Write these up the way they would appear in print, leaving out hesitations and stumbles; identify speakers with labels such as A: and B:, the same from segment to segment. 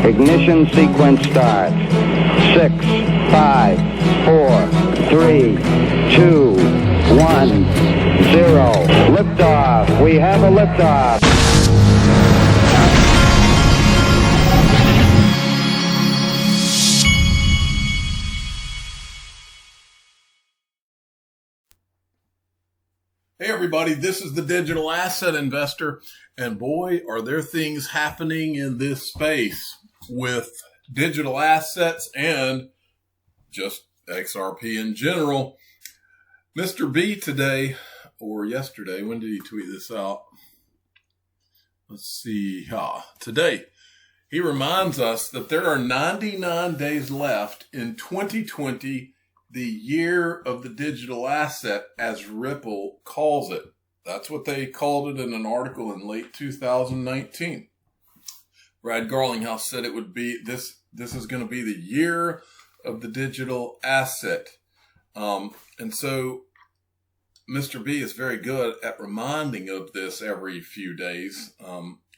A: Ignition sequence starts. 6, 5, 4, 3, 2, 1, 0. Liftoff. We have a liftoff.
B: Hey everybody, this is the Digital Asset Investor, and boy, are there things happening in this space with digital assets and just XRP in general. Mr. B today, or yesterday, when did he tweet this out? Let's see, today, he reminds us that there are 99 days left in 2020, the year of the digital asset, as Ripple calls it. That's what they called it in an article in late 2019. Brad Garlinghouse said it would be, this is going to be the year of the digital asset. And so Mr. B is very good at reminding of this every few days.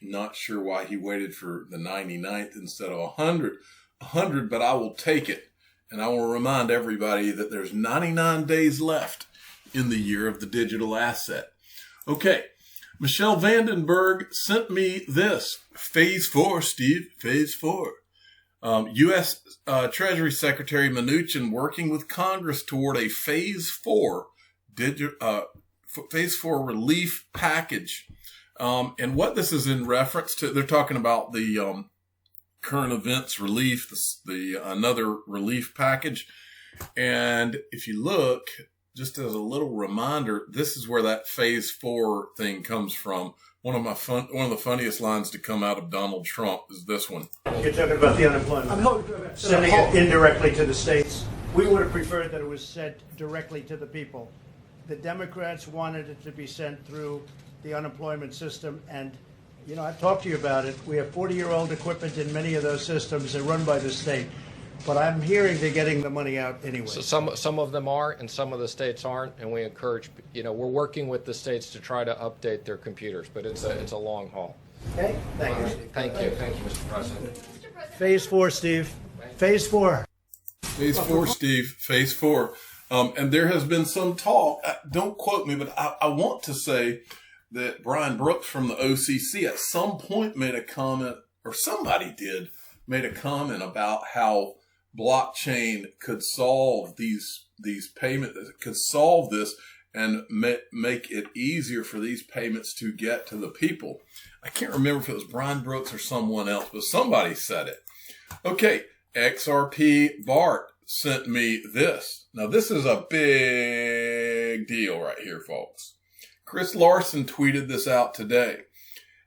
B: Not sure why he waited for the 99th instead of 100, but I will take it. And I will remind everybody that there's 99 days left in the year of the digital asset. Okay, Michelle Vandenberg sent me this. Phase 4, Steve, Phase 4. U.S. Treasury Secretary Mnuchin working with Congress toward a Phase 4 relief package. And what this is in reference to, they're talking about the current events relief, another relief package. And if you look, just as a little reminder, this is where that Phase 4 thing comes from. One of the funniest lines to come out of Donald Trump is this one.
C: You're talking about the unemployment. Sending it indirectly to the states. We would have preferred that it was sent directly to the people. The Democrats wanted it to be sent through the unemployment system, and you know, I've talked to you about it. We have 40-year-old equipment in many of those systems. They're run by the state. But I'm hearing they're getting the money out anyway.
D: So some of them are, and some of the states aren't. And we encourage, we're working with the states to try to update their computers. But it's a long haul.
C: Okay? Thank you, Steve.
D: Thank you, Mr. President.
C: Phase 4, Steve. Phase 4.
B: Phase 4, Steve. Phase 4. And there has been some talk. Don't quote me, but I want to say that Brian Brooks from the OCC at some point made a comment, or somebody made a comment about how blockchain could solve these payments, could solve this and make it easier for these payments to get to the people. I can't remember if it was Brian Brooks or someone else, but somebody said it. Okay, XRP Bart sent me this. Now this is a big deal right here, folks. Chris Larson tweeted this out today.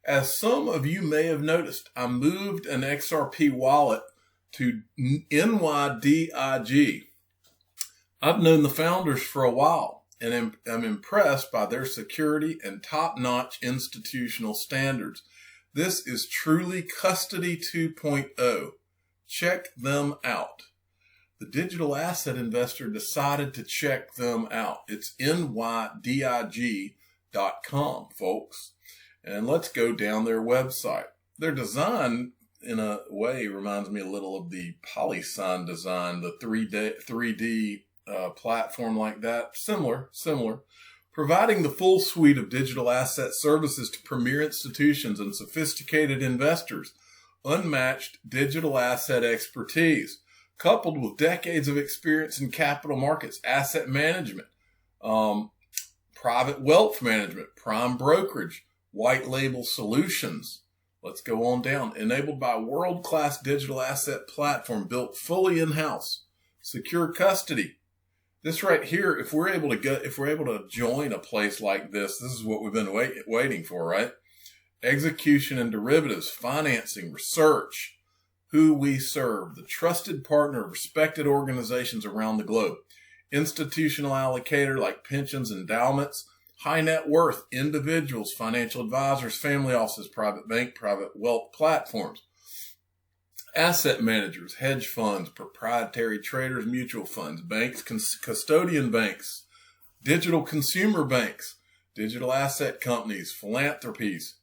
B: As some of you may have noticed, I moved an XRP wallet to NYDIG. I've known the founders for a while and I'm impressed by their security and top-notch institutional standards. This is truly Custody 2.0. Check them out. The digital asset investor decided to check them out. It's NYDIG.com, folks. And let's go down their website. Their design, in a way, reminds me a little of the PolySign design, the 3D platform like that. Similar. Providing the full suite of digital asset services to premier institutions and sophisticated investors. Unmatched digital asset expertise, coupled with decades of experience in capital markets, asset management, private wealth management, prime brokerage, white label solutions. Let's go on down. Enabled by a world-class digital asset platform built fully in-house. Secure custody. This right here, if we're able to join a place like this is what we've been waiting for, right? Execution and derivatives, financing, research. Who we serve, the trusted partner of respected organizations around the globe. Institutional allocator like pensions, endowments, high net worth individuals, financial advisors, family offices, private bank, private wealth platforms, asset managers, hedge funds, proprietary traders, mutual funds, banks, custodian banks, digital consumer banks, digital asset companies, philanthropies.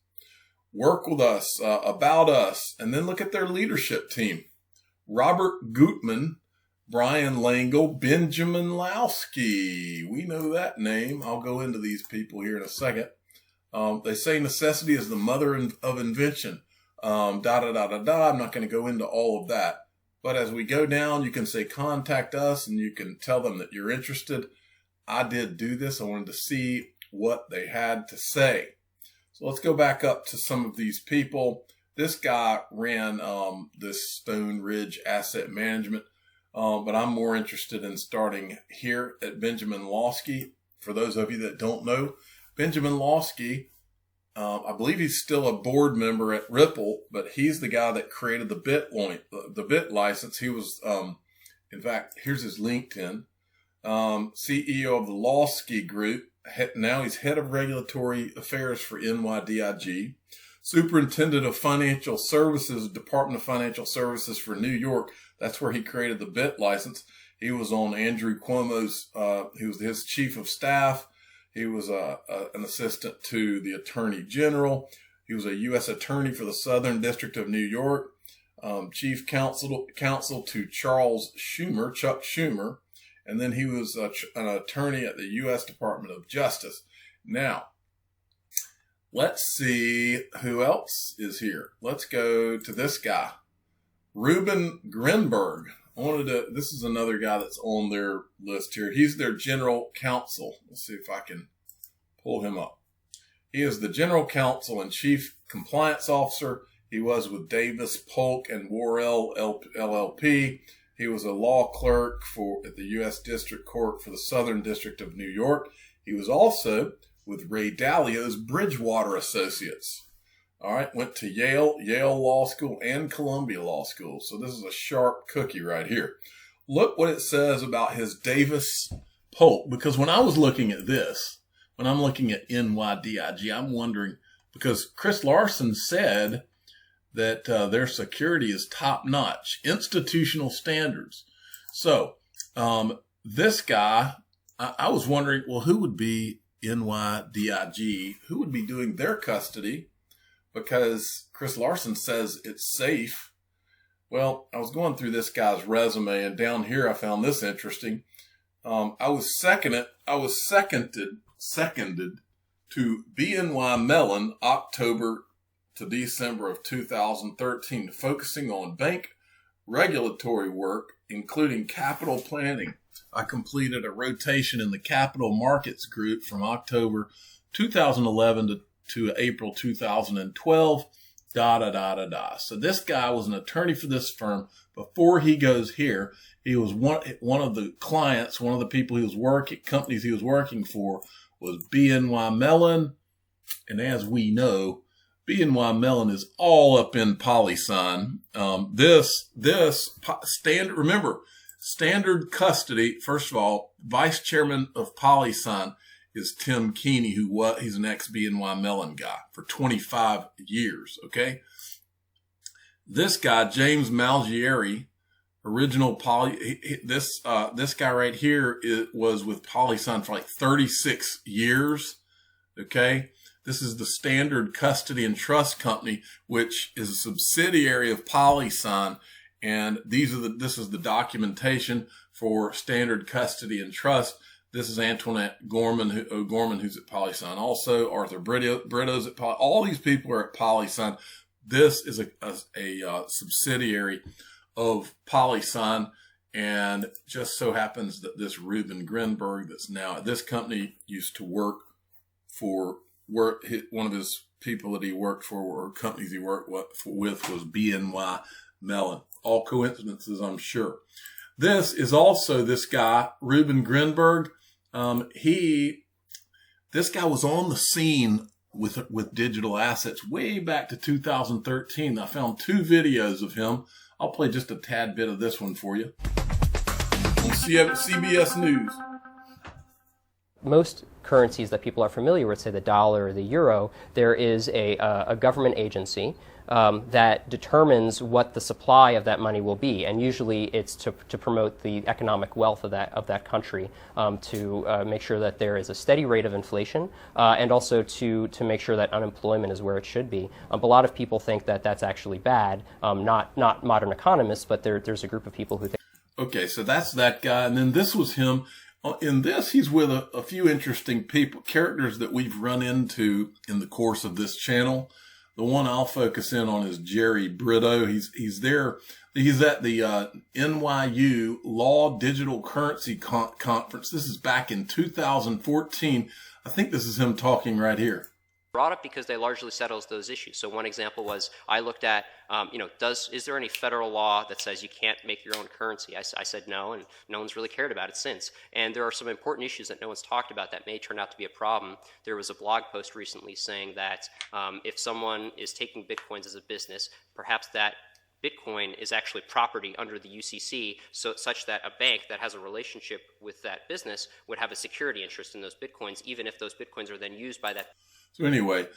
B: Work with us, about us, and then look at their leadership team. Robert Gutman, Brian Langle, Benjamin Lowski. We know that name. I'll go into these people here in a second. They say necessity is the mother of invention. I'm not going to go into all of that. But as we go down, you can say contact us and you can tell them that you're interested. I did do this. I wanted to see what they had to say. So let's go back up to some of these people. This guy ran this Stone Ridge Asset Management, but I'm more interested in starting here at Benjamin Lowski. For those of you that don't know, Benjamin Lowski, I believe he's still a board member at Ripple, but he's the guy that created the Bit license. He was, in fact, here's his LinkedIn, CEO of the Lowski Group. Now he's head of regulatory affairs for NYDIG, superintendent of financial services, Department of Financial Services for New York. That's where he created the Bit license. He was on Andrew Cuomo's, he was his chief of staff. He was an assistant to the Attorney General. He was a U.S. attorney for the Southern District of New York, chief counsel to Chuck Schumer. And then he was an attorney at the U.S. Department of Justice. Now, let's see who else is here. Let's go to this guy, Ruben Grinberg. This is another guy that's on their list here. He's their general counsel. Let's see if I can pull him up. He is the general counsel and chief compliance officer. He was with Davis, Polk, and Worrell LLP. He was a law clerk at the U.S. District Court for the Southern District of New York. He was also with Ray Dalio's Bridgewater Associates. All right, went to Yale Law School, and Columbia Law School. So this is a sharp cookie right here. Look what it says about his Davis Polk, because when I was looking at this, when I'm looking at NYDIG, I'm wondering, because Chris Larson said that their security is top-notch, institutional standards. So this guy, I was wondering, well, who would be NYDIG? Who would be doing their custody? Because Chris Larson says it's safe. Well, I was going through this guy's resume, and down here I found this interesting. I was seconded to BNY Mellon October to December of 2013, focusing on bank regulatory work, including capital planning. I completed a rotation in the capital markets group from October 2011 to April 2012, So this guy was an attorney for this firm. Before he goes here, he was one of the clients, one of the people companies he was working for was BNY Mellon. And as we know, BNY Mellon is all up in PolySign. Standard custody. First of all, vice chairman of PolySign is Tim Keeney, he's an ex-BNY Mellon guy for 25 years. Okay. This guy, James Malgieri, original this guy right here was with PolySign for like 36 years. Okay. This is the Standard Custody and Trust Company, which is a subsidiary of PolySign. And this is the documentation for Standard Custody and Trust. This is Antoinette Gorman, who's at PolySign. Also, Arthur Brito's at PolySign. All these people are at PolySign. This is a subsidiary of PolySign. And just so happens that this Ruben Grinberg that's now at this company used to work for one of his people that he worked for or companies he worked with was BNY Mellon. All coincidences, I'm sure. This is also this guy, Ruben Grinberg. This guy was on the scene with digital assets way back to 2013. I found 2 videos of him. I'll play just a tad bit of this one for you. On CBS News.
E: Most currencies that people are familiar with, say the dollar or the euro, there is a government agency that determines what the supply of that money will be, and usually it's to promote the economic wealth of that country, to make sure that there is a steady rate of inflation, and also to make sure that unemployment is where it should be. A lot of people think that that's actually bad. Not modern economists, but there's a group of people who think.
B: Okay, so that's that guy, and then this was him. In this, he's with a few interesting characters that we've run into in the course of this channel. The one I'll focus in on is Jerry Brito. He's there. He's at the NYU Law Digital Currency Conference. This is back in 2014. I think this is him talking right here.
E: Brought up because they largely settles those issues. So one example was I looked at, is there any federal law that says you can't make your own currency? I said no, and no one's really cared about it since. And there are some important issues that no one's talked about that may turn out to be a problem. There was a blog post recently saying that if someone is taking Bitcoins as a business, perhaps that Bitcoin is actually property under the UCC, such that a bank that has a relationship with that business would have a security interest in those Bitcoins, even if those Bitcoins are then used by that.
B: So anyway,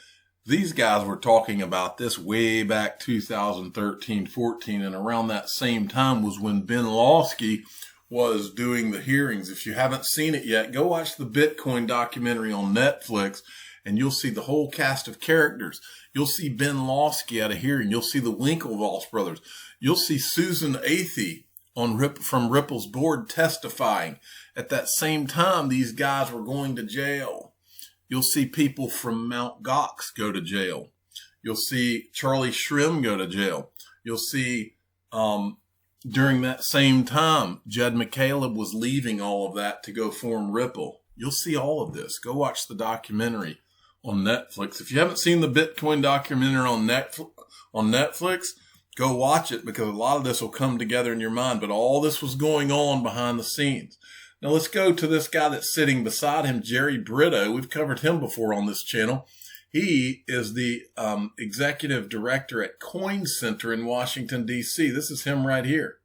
B: these guys were talking about this way back 2013, 14, and around that same time was when Ben Lawsky was doing the hearings. If you haven't seen it yet, go watch the Bitcoin documentary on Netflix, and you'll see the whole cast of characters. You'll see Ben Lawsky at a hearing. You'll see the Winklevoss brothers. You'll see Susan Athey from Ripple's board testifying. At that same time, these guys were going to jail. You'll see people from Mt. Gox go to jail. You'll see Charlie Shrem go to jail. You'll see during that same time, Jed McCaleb was leaving all of that to go form Ripple. You'll see all of this. Go watch the documentary on Netflix. If you haven't seen the Bitcoin documentary on Netflix, go watch it, because a lot of this will come together in your mind. But all this was going on behind the scenes. Now let's go to this guy that's sitting beside him, Jerry Brito. We've covered him before on this channel. He is the executive director at Coin Center in Washington, D.C. This is him right here.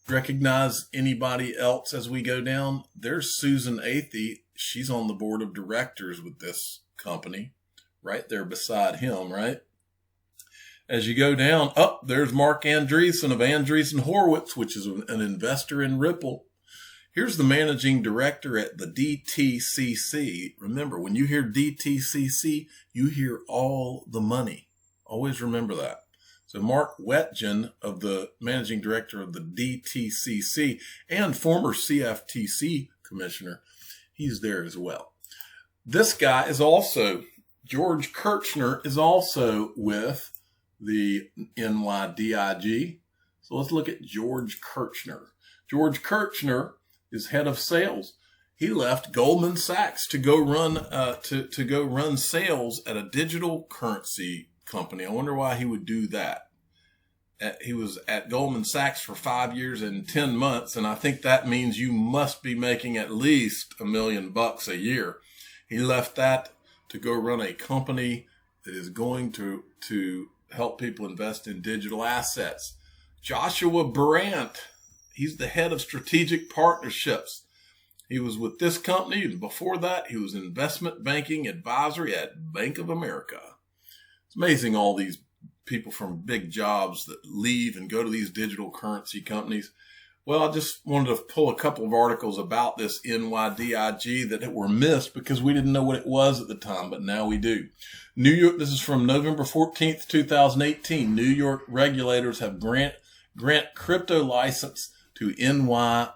B: Recognize anybody else as we go down? There's Susan Athey. She's on the board of directors with this company, right there beside him, right? As you go down, there's Mark Andreessen of Andreessen Horowitz, which is an investor in Ripple. Here's the managing director at the DTCC. Remember, when you hear DTCC, you hear all the money. Always remember that. So Mark Wetjen, of the managing director of the DTCC and former CFTC commissioner, he's there as well. This guy is also, George Kirchner is also with the NYDIG. So let's look at George Kirchner. George Kirchner is head of sales. He left Goldman Sachs to go run sales at a digital currency company. I wonder why he would do that. He was at Goldman Sachs for 5 years and 10 months, and I think that means you must be making at least $1 million a year. He left that to go run a company that is going to help people invest in digital assets. Joshua Brandt, he's the head of strategic partnerships. He was with this company, and before that, he was investment banking advisory at Bank of America. It's amazing all these people from big jobs that leave and go to these digital currency companies. Well, I just wanted to pull a couple of articles about this NYDIG that were missed because we didn't know what it was at the time, but now we do. New York, this is from November 14th, 2018. New York regulators have grant crypto license to NYDIG.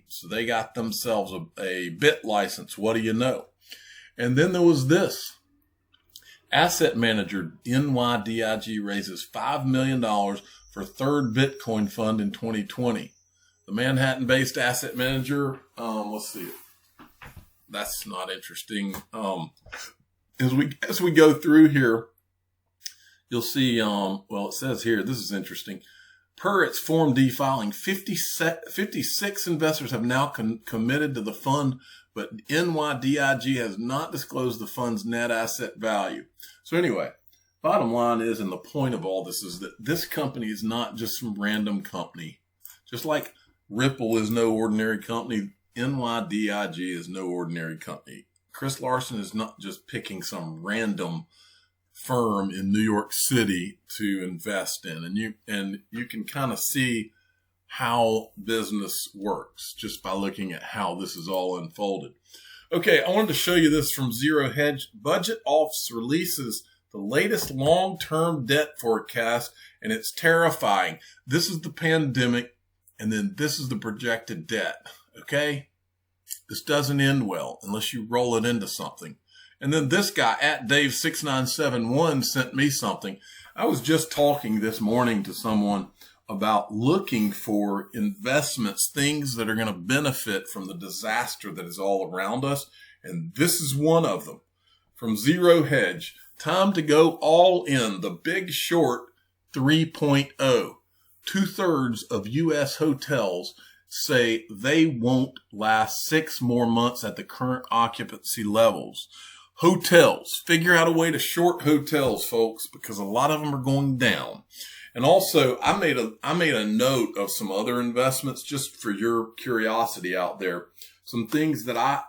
B: So they got themselves a bit license. What do you know? And then there was this. Asset manager NYDIG raises $5 million for third Bitcoin fund in 2020. The Manhattan-based asset manager, let's see. That's not interesting. As we go through here, you'll see, it says here, this is interesting. Per its Form D filing, 56 investors have now committed to the fund, but NYDIG has not disclosed the fund's net asset value. So anyway, bottom line is, and the point of all this is that this company is not just some random company. Just like Ripple is no ordinary company, NYDIG is no ordinary company. Chris Larson is not just picking some random firm in New York City to invest in. And you can kind of see how business works just by looking at how this is all unfolded. Okay, I wanted to show you this from Zero Hedge. Budget Office releases the latest long-term debt forecast, and it's terrifying. This is the pandemic, and then this is the projected debt, okay? This doesn't end well unless you roll it into something. And then this guy, @Dave6971, sent me something. I was just talking this morning to someone about looking for investments, things that are going to benefit from the disaster that is all around us. And this is one of them. From Zero Hedge, time to go all in. The Big Short 3.0. 2/3 of U.S. hotels say they won't last 6 more months at the current occupancy levels. Hotels, figure out a way to short hotels, folks, because a lot of them are going down. And also, I made a note of some other investments just for your curiosity out there. Some things that I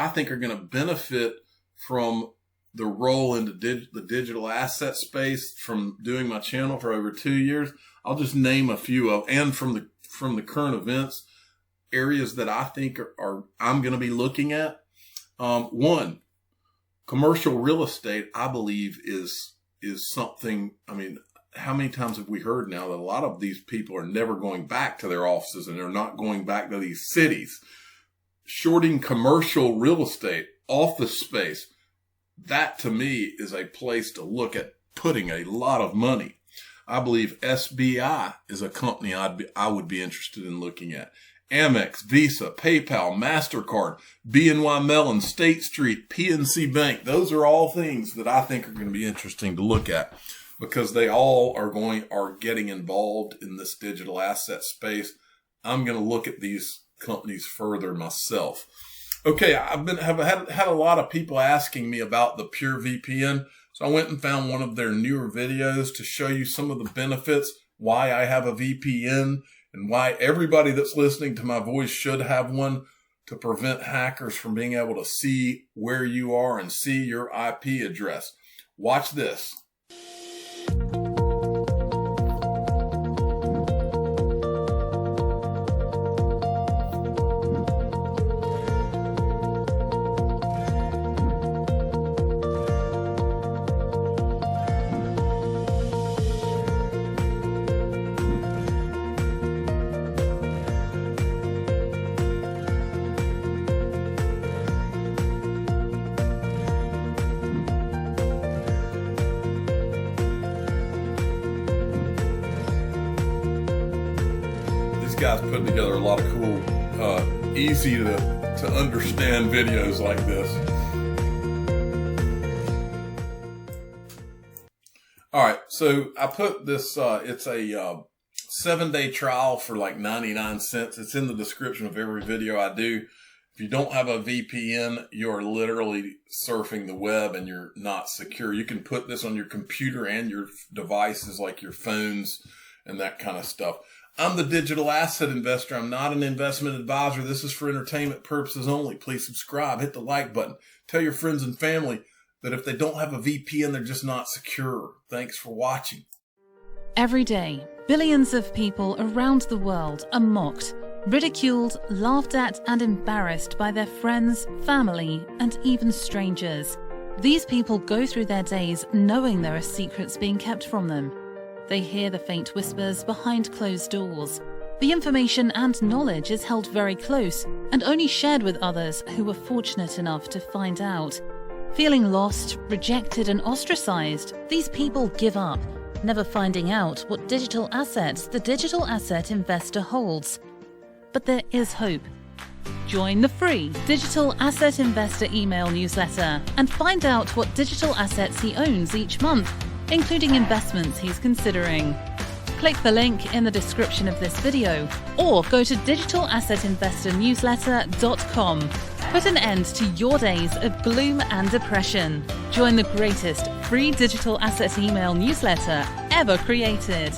B: think are going to benefit from the role into the digital asset space from doing my channel for over 2 years. I'll just name a few of, and from the current events, areas that I think I'm going to be looking at. One, commercial real estate, I believe is something. I mean, how many times have we heard now that a lot of these people are never going back to their offices and they're not going back to these cities? Shorting commercial real estate, office space, that to me is a place to look at putting a lot of money. I believe SBI is a company I would be interested in looking at. Amex, Visa, PayPal, MasterCard, BNY Mellon, State Street, PNC Bank. Those are all things that I think are going to be interesting to look at, because they all are getting involved in this digital asset space. I'm going to look at these companies further myself. Okay, have had a lot of people asking me about the Pure VPN, so I went and found one of their newer videos to show you some of the benefits, why I have a VPN, and why everybody that's listening to my voice should have one, to prevent hackers from being able to see where you are and see your IP address. Watch this. Guys putting together a lot of cool, easy to understand videos like this. All right, so I put this, it's a 7-day trial for like 99 cents. It's in the description of every video I do. If you don't have a VPN, you're literally surfing the web and you're not secure. You can put this on your computer and your devices like your phones and that kind of stuff. I'm the digital asset investor. I'm not an investment advisor. This is for entertainment purposes only. Please subscribe, hit the like button. Tell your friends and family that if they don't have a VPN, they're just not secure. Thanks for watching.
F: Every day, billions of people around the world are mocked, ridiculed, laughed at, and embarrassed by their friends, family, and even strangers. These people go through their days knowing there are secrets being kept from them. They hear the faint whispers behind closed doors. The information and knowledge is held very close and only shared with others who were fortunate enough to find out. Feeling lost, rejected, and ostracized, these people give up, never finding out what digital assets the digital asset investor holds. But there is hope. Join the free Digital Asset Investor email newsletter and find out what digital assets he owns each month, including investments he's considering. Click the link in the description of this video or go to digitalassetinvestornewsletter.com. Put an end to your days of gloom and depression. Join the greatest free digital asset email newsletter ever created.